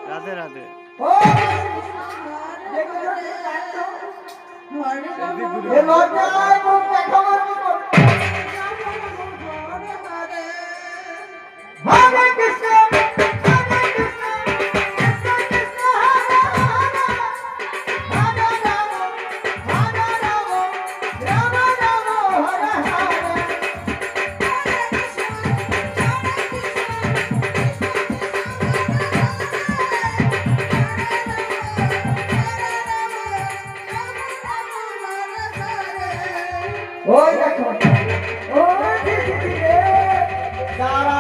রাধে রাধে। ওই দেখো ওই তারা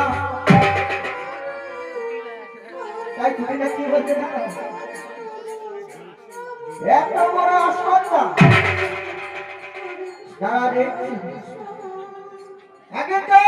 তাই তুমি না কি বলতে জানো এত বড় আসমানটা যারা দেখছি আগে তো